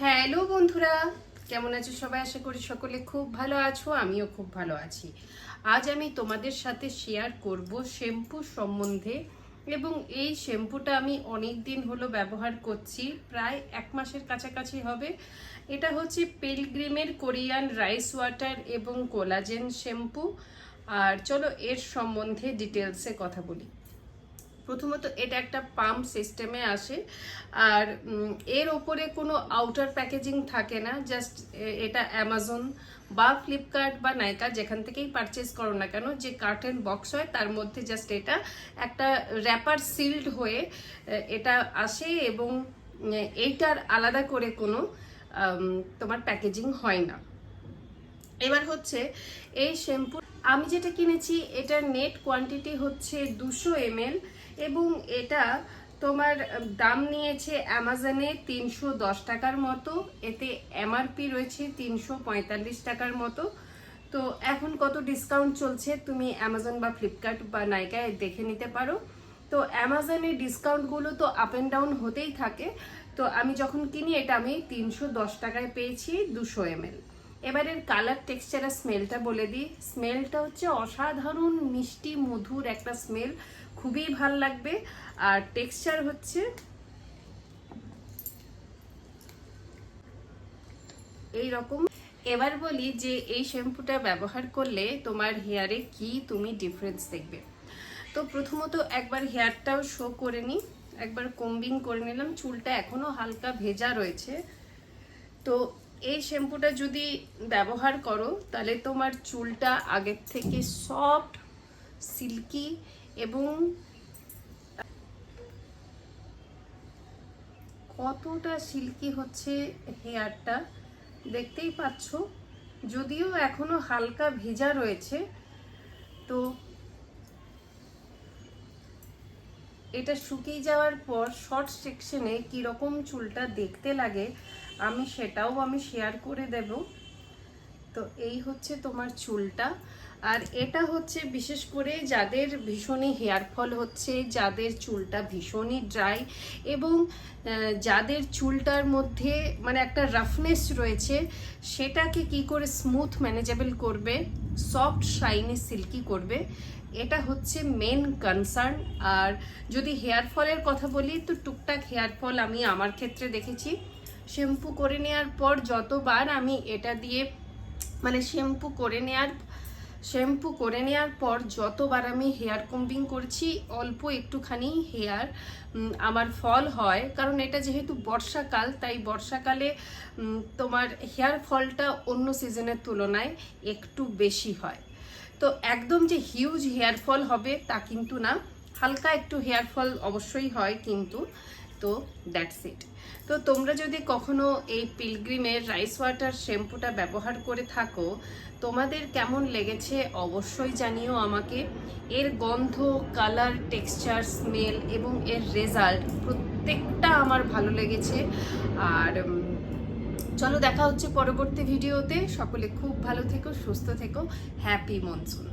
Hello বন্ধুরা, কেমন আছো সবাই? আশা করি সকলে খুব ভালো আছো, আমিও খুব ভালো আছি। আজ আমি তোমাদের সাথে শেয়ার করব শ্যাম্পু সম্বন্ধে। এবং এই শ্যাম্পুটা আমি অনেক দিন হলো ব্যবহার করছি, প্রায় 1 মাসের কাছাকাছি হবে। এটা হচ্ছে পিলগ্রিমের কোরিয়ান রাইস ওয়াটার এবং কোলাজেন শ্যাম্পু। আর চলো এর সম্বন্ধে ডিটেলসে কথা বলি। প্রথমত এটা একটা পাম্প সিস্টেমে আসে, আর এর ওপরে কোনো আউটার প্যাকেজিং থাকে না। জাস্ট এটা অ্যামাজন বা ফ্লিপকার্ট বা নাইকা যেখান থেকেই পারচেস করো না কেন, যে কার্টন বক্স হয় তার মধ্যে জাস্ট এটা একটা র্যাপার সিল্ড হয়ে এটা আসে। এবং এইটার আলাদা করে কোনো তোমার প্যাকেজিং হয় না। এবার হচ্ছে এই শ্যাম্পু আমি যেটা কিনেছি, এটার নেট কোয়ান্টিটি হচ্ছে 200 ml এবং এটা তোমার দাম নিয়েছে অ্যামাজনে 310 টাকার মতো। এতে এমআরপি রয়েছে 345 টাকার মতো। তো এখন কত ডিসকাউন্ট চলছে তুমি অ্যামাজন বা ফ্লিপকার্ট বা নাইকায় দেখে নিতে পারো। তো অ্যামাজনের ডিসকাউন্টগুলো তো আপ অ্যান্ড ডাউন হতেই থাকে। তো আমি যখন কিনি এটা আমি 310 টাকায় পেয়েছি 200 ml। এবারের কালার, টেক্সচার আর স্মেলটা বলে দিই। স্মেলটা হচ্ছে অসাধারণ মিষ্টি মধুর একটা স্মেল, খুবই ভাল লাগবে। আর টেক্সচার হচ্ছে এই রকম। এবার বলি যে এই শ্যাম্পুটা ব্যবহার করলে তোমার হেয়ারে কি তুমি ডিফারেন্স দেখবে। তো প্রথমত একবার হেয়ারটাও শো করে নিই, একবার কম্বিং করে নিলাম। চুলটা এখনো হালকা ভেজা রয়েছে। তো এই শ্যাম্পুটা যদি ব্যবহার করো তাহলে তোমার চুলটা আগের থেকে সফট, সিল্কি এবং কতটা সিল্কি হচ্ছে হেয়ারটা দেখতেই পাচ্ছ। যদিও এখনো হালকা ভেজা রয়েছে, তো এটা শুকিয়ে যাওয়ার পর শর্ট সেকশনে কীরকম চুলটা দেখতে লাগে আমি সেটাও শেয়ার করে দেব। তো এই হচ্ছে তোমার চুলটা। আর এটা হচ্ছে বিশেষ করে যাদের ভীষণই হেয়ার ফল হচ্ছে, যাদের চুলটা ভীষণই ড্রাই এবং যাদের চুলটার মধ্যে মানে একটা রাফনেস রয়েছে, সেটাকে কি করে স্মুথ ম্যানেজেবল করবে, সফট শাইনি সিল্কি করবে, এটা হচ্ছে মেন কনসার্ন। আর যদি হেয়ার ফলের কথা বলি, তো টুকটাক হেয়ার ফল আমি আমার ক্ষেত্রে দেখেছি। শ্যাম্পু করে নেওয়ার পর যতবার আমি এটা দিয়ে মানে শ্যাম্পু করে নেওয়ার পর যতবার আমি হেয়ার কম্বিং করছি, অল্প একটুখানি হেয়ার আমার ফল হয়। কারণ এটা যেহেতু বর্ষাকাল, তাই বর্ষাকালে তোমার হেয়ার ফলটা অন্য সিজনের তুলনায় একটু বেশি হয়। তো একদম যে হিউজ হেয়ার ফল হবে তা কিন্তু না, হালকা একটু হেয়ার ফল অবশ্যই হয় কিন্তু। তো দ্যাটস ইট। তো তোমরা যদি কখনো এই পিলগ্রিমের রাইস ওয়াটার শ্যাম্পুটা ব্যবহার করে থাকো, তোমাদের কেমন লেগেছে অবশ্যই জানিও আমাকে। এর গন্ধ, কালার, টেক্সচার, স্মেল এবং এর রেজাল্ট প্রত্যেকটা আমার ভালো লেগেছে। আর চলো দেখা হচ্ছে পরবর্তী ভিডিওতে। সকলে খুব ভালো থেকো, সুস্থ থেকো। Happy monsoon.